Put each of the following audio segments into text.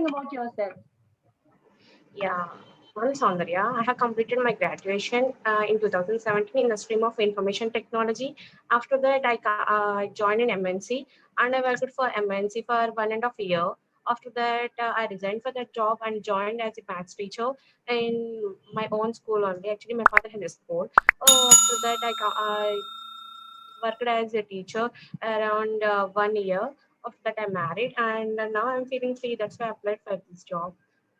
something about yourself. Yeah, I'm Soundarya. I have completed my graduation in 2017 in the stream of information technology. After that, I joined in MNC and I worked for MNC for 1.5 years. After that, I resigned for that job and joined as a maths teacher in my own school only. Actually, my father had a school. After that, I worked as a teacher around 1 year. After that, I married and now I'm feeling free. That's why I applied for this job.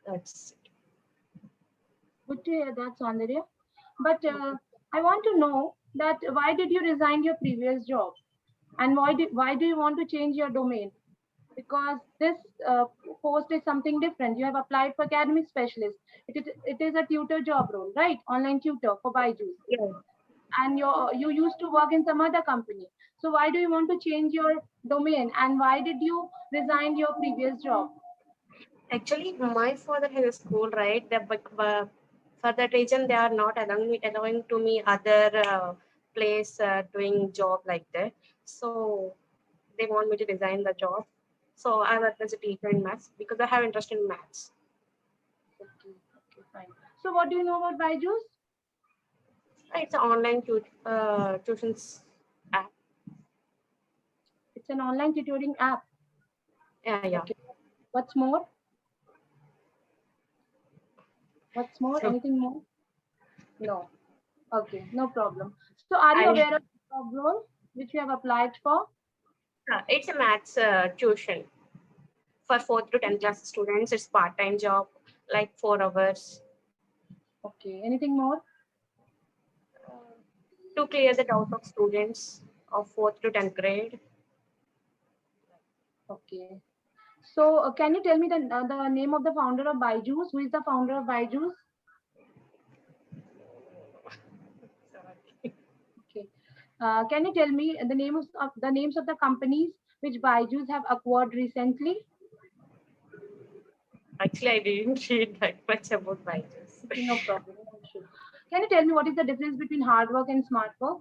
That's Good to hear that, Soundarya. But I want to know that why did you resign your previous job, and why do you want to change your domain? Because this post is something different. You have applied for academic specialist. It is a tutor job role, right? Online tutor for Byju's, yeah. and you used to work in some other company. So why do you want to change your domain, and why did you resign your previous job? Actually, my father has a school, right? For that reason, they are not allowing to me other place doing job like that. So they want me to resign the job. So I work as a teacher in maths because I have interest in maths. Okay, okay, fine. So what do you know about Byju's? It's an online tuitions app. It's an online tutoring app. Yeah. Okay. What's more? What's more? So Anything more? No. Okay, no problem. So are you I aware of the job role which you have applied for? it's a maths tuition for 4th to 10th class students. It's part-time job, like 4 hours. Okay. Anything more? To clear the doubt of students of 4th to 10th grade. Okay. So can you tell me the name of the founder of Byju's? Who is the founder of Byju's? Okay. Can you tell me the names of the companies which Byju's have acquired recently? Actually, I didn't read that much about Byju's. Okay, no problem. No issue. Can you tell me what is the difference between hard work and smart work?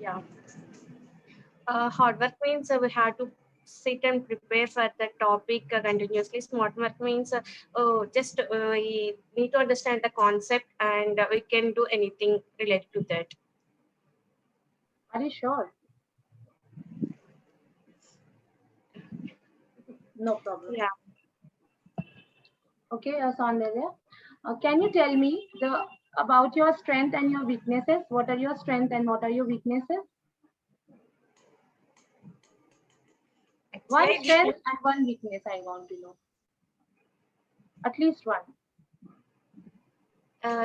Yeah. Hard work means we have to sit and prepare for the topic continuously. Smart work means just we need to understand the concept and we can do anything related to that. Are you sure? No problem. Yeah. Okay, Soundarya. Can you tell me about your strength and your weaknesses? What are your strengths and what are your weaknesses? One Actually, strength and one weakness I want to know. At least one.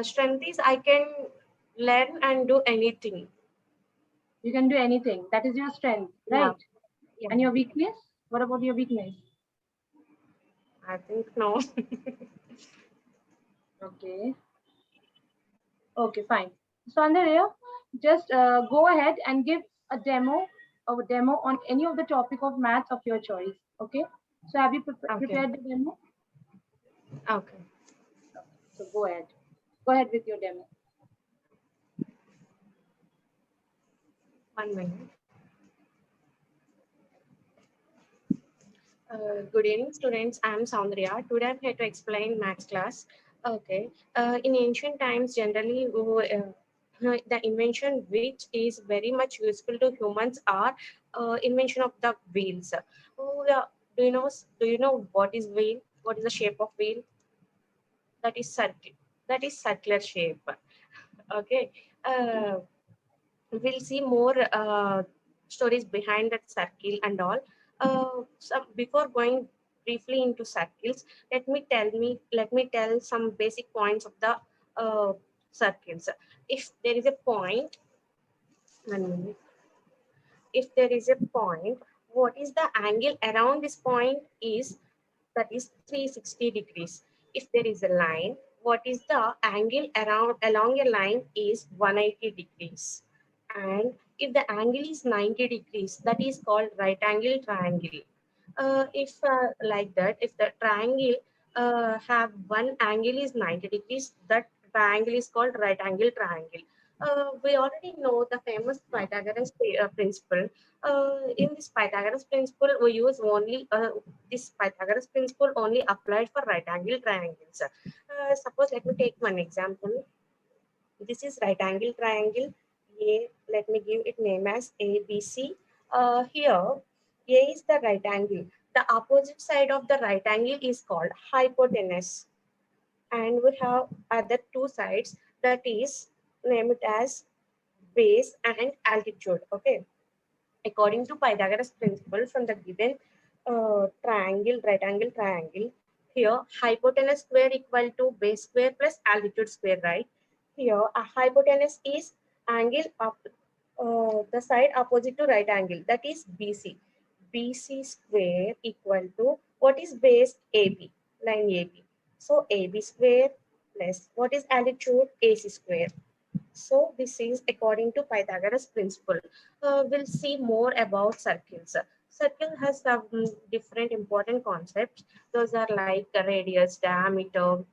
strength is I can learn and do anything. You can do anything. That is your strength, Yeah. right? Yeah. And your weakness? What about your weakness? I think no. Okay. Okay, fine. Soundarya, just go ahead and give a demo on any of the topic of maths of your choice. Okay. So have you Okay. prepared the demo? Okay. So go ahead. Go ahead with your demo. 1 minute. Good evening, students. I am Soundarya. Today I'm here to explain maths class. Okay. In ancient times, generally, the invention which is very much useful to humans are invention of the wheels. Do you know? Do you know what is wheel? What is the shape of wheel? That is circle. That is circular shape. Okay. Uh, we'll see more stories behind that circle and all. So before going briefly into circles, let me tell some basic points of the circles. If there is a point, 1 minute. If there is a point, what is the angle around this point is that is 360 degrees. If there is a line, what is the angle around along a line is 180 degrees. And if the angle is 90 degrees, that is called right angle triangle. If like that, if the triangle have one angle is 90 degrees, that triangle is called right angle triangle. We already know the famous Pythagoras principle. In this Pythagoras principle, we use only this Pythagoras principle only applied for right angle triangles. Suppose let me take one example. This is right angle triangle. Let me give it name as ABC. Here, A is the right angle. The opposite side of the right angle is called hypotenuse. And we have other two sides, that is named as base and altitude. Okay. According to Pythagoras principle, from the given triangle, right angle triangle, here hypotenuse square equal to base square plus altitude square, right? Here a hypotenuse is angle up the side opposite to right angle, that is BC. BC square equal to what is base? AB, line AB. So AB square plus what is altitude? AC square. So this is according to Pythagoras principle. We'll see more about circles. Circle has some different important concepts. Those are like the radius, diameter,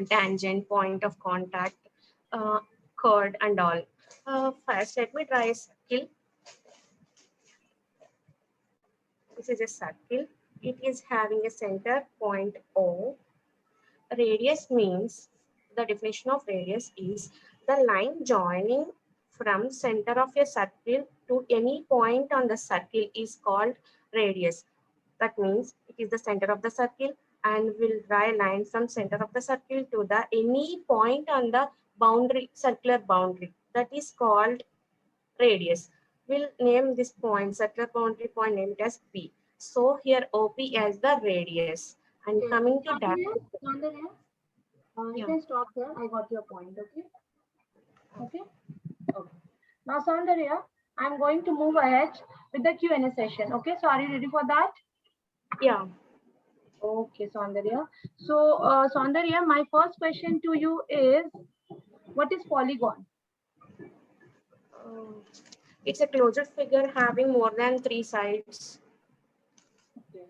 tangent, point of contact, chord, and all. First, let me try a circle. This is a circle. It is having a center point O. Radius means, the definition of radius is the line joining from center of a circle to any point on the circle is called radius. That means it is the center of the circle, and we'll draw a line from center of the circle to the any point on the boundary, circular boundary. That is called radius. We'll name this point, circular boundary point, name it as P. So here OP as the radius. And Okay. coming to that, Soundarya, you yeah. can stop there. I got your point. Okay. Okay. Okay. Now, Soundarya, I'm going to move ahead with the Q&A session. Okay. So, are you ready for that? Yeah. Okay, Soundarya. So, Soundarya, my first question to you is, what is polygon? It's a closed figure having more than 3 sides. Okay.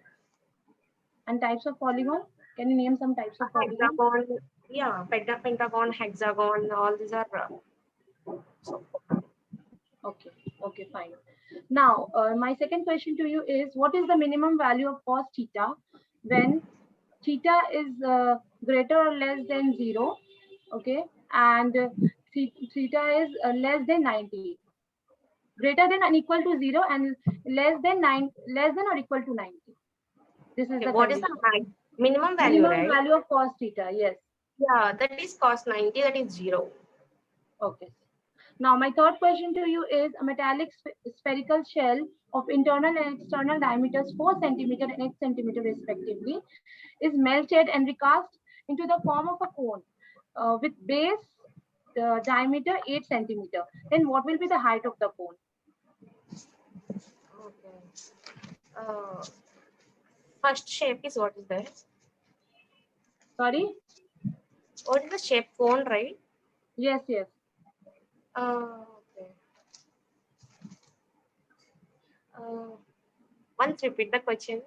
And types of polygon? Can you name some types of polygon? Hexagon, yeah, pentagon, hexagon, all these are. Okay. Okay, fine. Now, my second question to you is, what is the minimum value of cos theta when theta is greater or less than 0? Okay. And theta is less than 90. Greater than and equal to 0 and less than or equal to 90. This is Okay, the what is condition. the minimum value, Minimum right? value of cos theta, yes. Yeah, that is cos 90, that is 0. Okay. Now, my third question to you is, a metallic spherical shell of internal and external diameters 4 centimeter and 8 centimeter respectively is melted and recast into the form of a cone with base diameter 8 centimeter. Then what will be the height of the cone? Okay. First shape is what is that? Sorry? What is the shape? Cone, right? Yes, yes. Okay. Once repeat the question.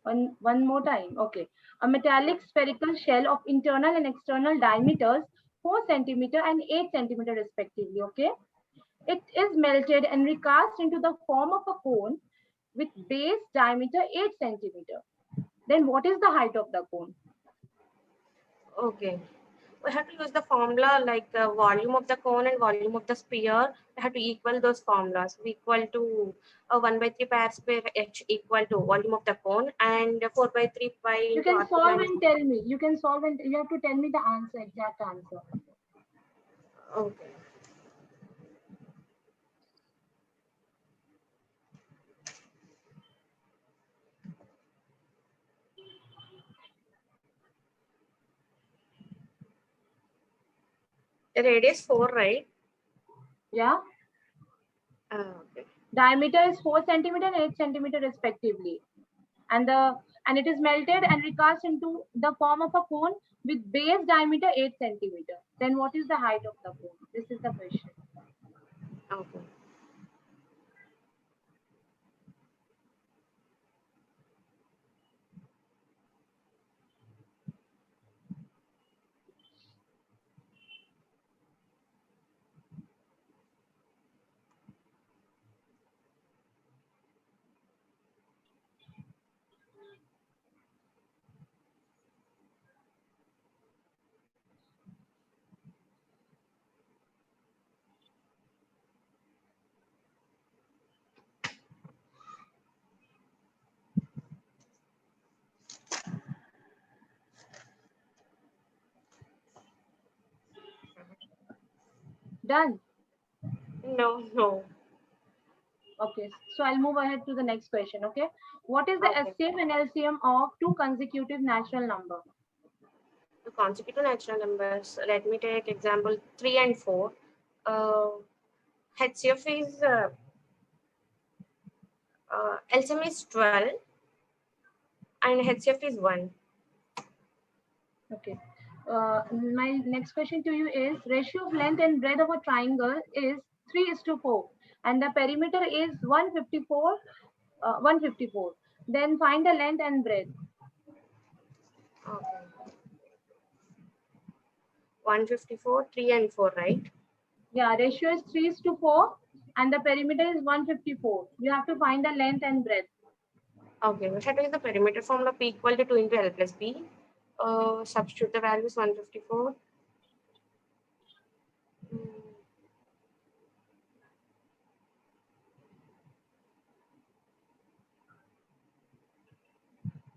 One more time. Okay. A metallic spherical shell of internal and external diameters 4 centimeter and 8 centimeter respectively. Okay. It is melted and recast into the form of a cone with base diameter 8 centimeter. Then what is the height of the cone? Okay. We have to use the formula like the volume of the cone and volume of the sphere. We have to equal those formulas. We equal to 1 by 3 pi r square h equal to volume of the cone and 4 by 3 pi You into can r cube solve minus. and tell me. You can solve and you have to tell me the answer, exact answer. Okay. The radius 4, right? Yeah. Okay. Diameter is 4 centimeter and 8 centimeter respectively. And it is melted and recast into the form of a cone with base diameter 8 centimeter. Then what is the height of the cone? This is the question. Okay. Done? No, no. Okay, so I'll move ahead to the next question. Okay, what is the Okay. SCM and LCM of two consecutive natural number? The consecutive natural numbers. Let me take example 3 and 4. HCF is LCM is 12 and HCF is 1. Okay. My next question to you is ratio of length and breadth of a triangle is 3:4 and the perimeter is 154. Then find the length and breadth. Okay. 154, 3 and 4, right? Yeah, ratio is 3:4 and the perimeter is 154. You have to find the length and breadth. Okay, we have to use the perimeter formula P equal to 2 into L plus B. Substitute the values 154.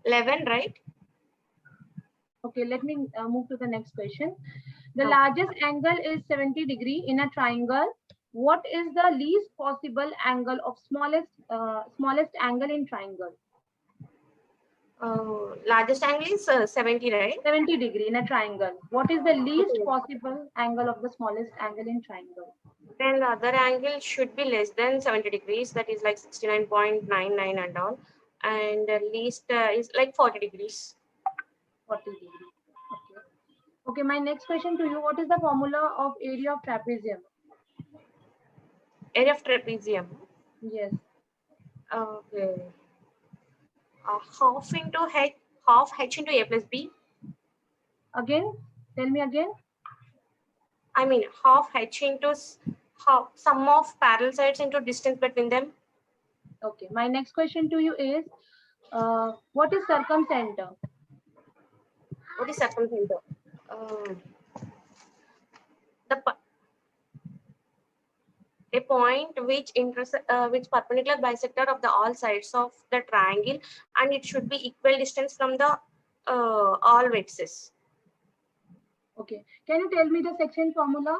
11, right? Okay, let me move to the next question. The Okay. largest angle is 70 degree in a triangle. What is the least possible angle of smallest angle in triangle? Largest angle is 70, right? 70 degree in a triangle. What is the least Okay. possible angle of the smallest angle in triangle? Then the other angle should be less than 70 degrees. That is like 69.99 and all. And least is like 40 degrees. 40 degree. Okay. Okay, my next question to you, what is the formula of area of trapezium? Area of trapezium. Yes. Okay. Half into h, half h into a plus b. Again, tell me again. I mean half h into half sum of parallel sides into distance between them. Okay, my next question to you is, what is circumcenter? What is circumcenter? The a point which which perpendicular bisector of the all sides of the triangle, and it should be equal distance from the all vertices. Okay, can you tell me the section formula?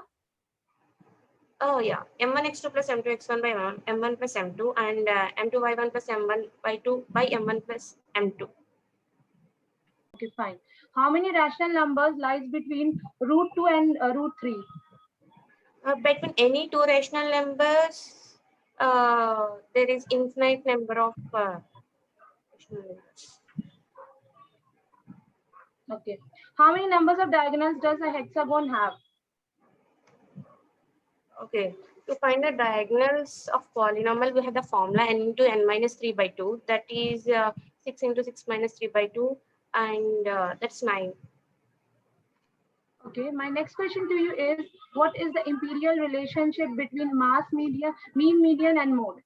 Oh yeah, m1x2 plus m2x1 by m1 plus m2 and m2y1 plus m1y2 by m1 plus m2. Okay, fine. How many rational numbers lies between root 2 and root 3? Between any two rational numbers, there is infinite number of rational numbers. Okay. How many numbers of diagonals does a hexagon have? Okay, to find the diagonals of polynomial, we have the formula n into n minus 3 by 2. That is 6 into 6 minus 3 by 2, and that's 9. Okay, my next question to you is, what is the imperial relationship between mean, median, and mode?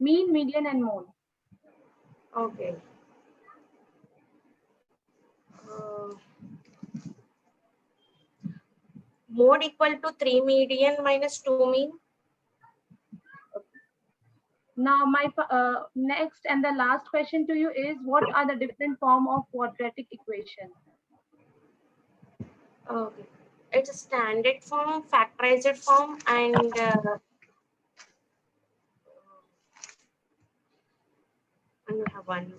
Mean, median, and mode. Okay. Mode equal to 3 median minus 2 mean. Now, my next and the last question to you is, what are the different form of quadratic equation? Okay. It's a standard form, factorized form, and we have one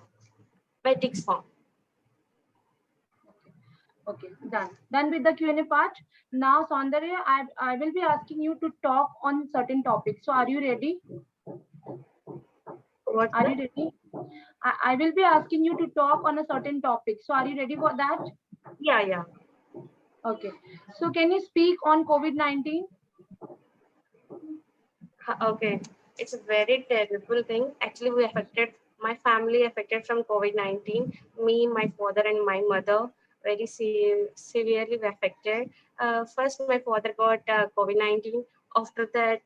matrix form. Okay, done with the Q&A part. Now, Saundarya, I will be asking you to talk on certain topics. So, are you ready? What's Are that? you ready? I will be asking you to talk on a certain topic. So, are you ready for that? Yeah. Okay. So, can you speak on COVID-19? Okay. It's a very terrible thing. Actually, my family affected from COVID-19. Me, my father, and my mother very severely affected. First, my father got COVID-19. After that,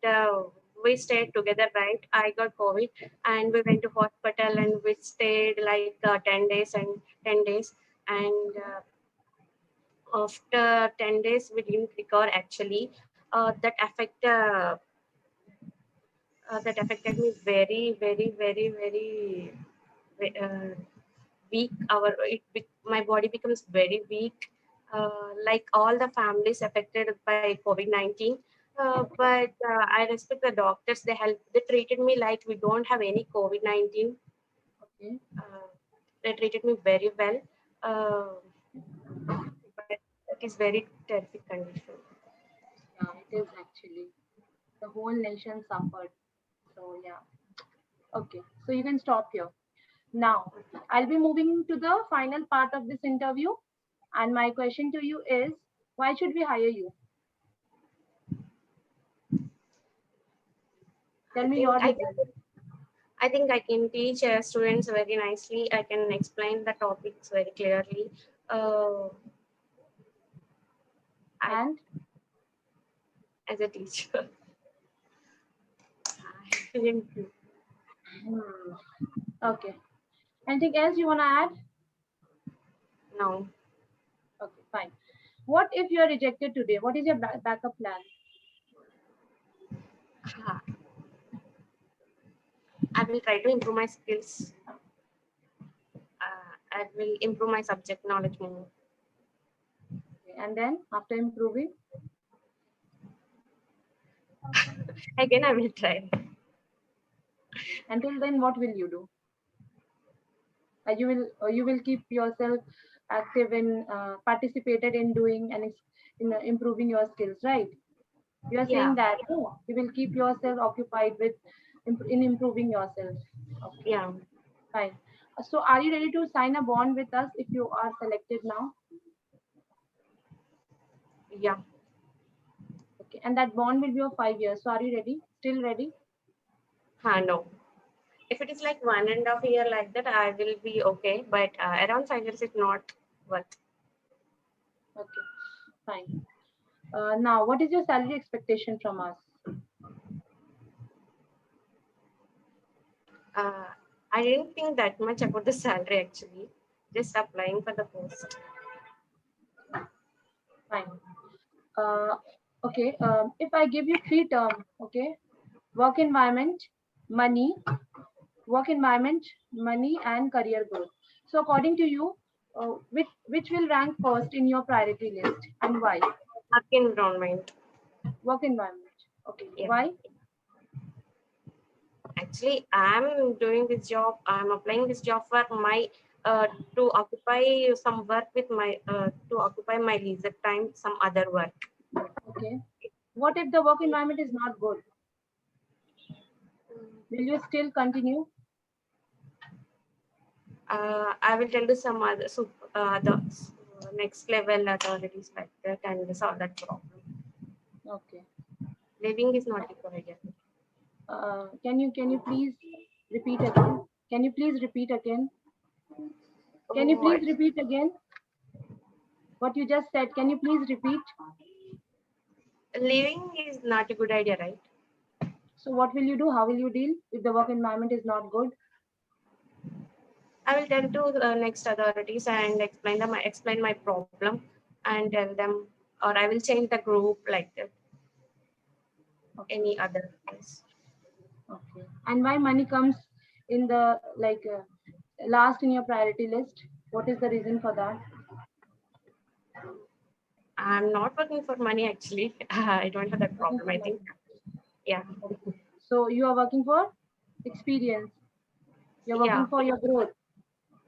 we stayed together, right? I got COVID, and we went to hospital, and we stayed like 10 days and 10 days. And after 10 days, we didn't recover actually. That affected me very weak. My body becomes very weak. Like all the families affected by COVID-19. But I respect the doctors. They treated me like we don't have any COVID-19. Okay. They treated me very well. But it is very terrific condition. Yeah, it is actually. The whole nation suffered. So yeah. Okay. So you can stop here. Now, I'll be moving to the final part of this interview. And my question to you is, why should we hire you? I Tell me think your I reason. I think I can teach students very nicely. I can explain the topics very clearly. Uh, I, And as a teacher, I didn't okay. Anything else you want to add? know. Okay, fine. What if you are rejected today? What is your backup plan? Ah, I will try to improve my skills. I will improve my subject knowledge more. Okay, and then after improving, Again, I will try. until then, what will you do? You will keep yourself active in participated in doing and in improving your skills, right? You are saying Yeah, that you will keep yourself occupied with in improving yourself. Okay, yeah, fine. So, are you ready to sign a bond with us if you are selected now? yeah. Okay, and that bond will be of 5 years. So, are you ready? Still ready? No. If it is like 1.5 year like that, I will be okay. But around 5 years is not worth. Okay, fine. Now, what is your salary expectation from us? Uh, I didn't think that much about the salary actually. Just applying for the post. Fine. Uh, okay. If I give you three terms, okay, work environment, money, work environment, money, and career growth. So, according to you, which will rank first in your priority list, and why? Work environment. Work environment. Okay. Yeah. Why? Actually, I'm doing this job. I'm applying this job for my to occupy some work with my to occupy my leisure time, some other work. Okay. What if the work environment is not good? Will you still continue? I will tell you some other next level authorities like that and solve that problem. Okay. Living is not required yet. Can you please repeat again? Can you please repeat again? Can you Oh, please repeat again what you just said? Can you please repeat? living is not a good idea, right? So what will you do? How will you deal if the work environment is not good? I will tell to next authorities and explain my problem and tell them, or I will change the group like that. Okay. Any other things. Okay. And why money comes in the last in your priority list? What is the reason for that? I'm not working for money actually. I don't have that Working problem. for I money. think, yeah, Okay. So you are working for experience. You're yeah, working for your growth.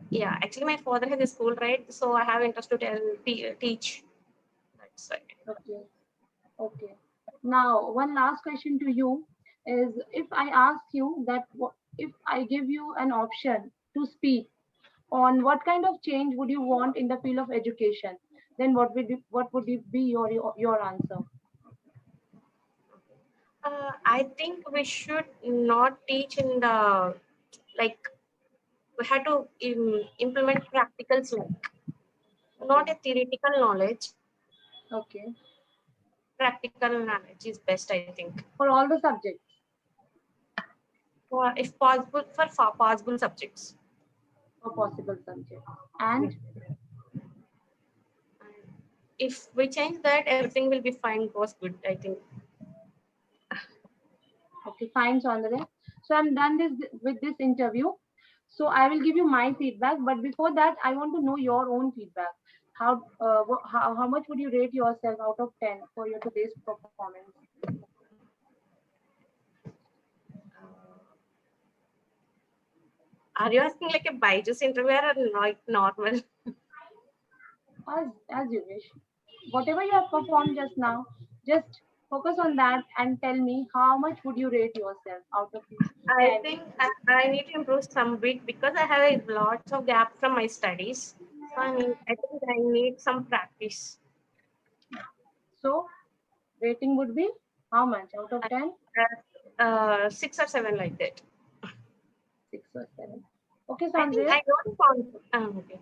yeah. Actually, my father has a school, right? So I have interest to teach. That's why. Okay. Okay. Now, one last question to you is, if I ask you that if I give you an option to speak on what kind of change would you want in the field of education, then what would it be your answer? I think we should not teach in the like we have to implement practicals like Okay. not a theoretical knowledge. Okay. Practical knowledge is best, I think. For all the subjects. If possible, for possible subjects. For possible subjects. And If we change that, everything will be fine, goes good, I think. okay, fine, Chandra. So I'm done with this interview. So I will give you my feedback, but before that, I want to know your own feedback. How much would you rate yourself out of 10 for your today's performance? Are you asking like a Byju's interviewer or not normal? As you wish. Whatever you have performed just now, just focus on that and tell me how much would you rate yourself out of I 10. think I need to improve some bit because I have a lots of gap from my studies. So I think I need some practice. So rating would be how much out of 10? 6 or 7 like that. 6 or 7. Okay, I think Sandhya. I don't want. Okay.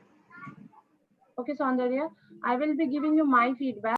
Okay, Saundarya, I will be giving you my feedback.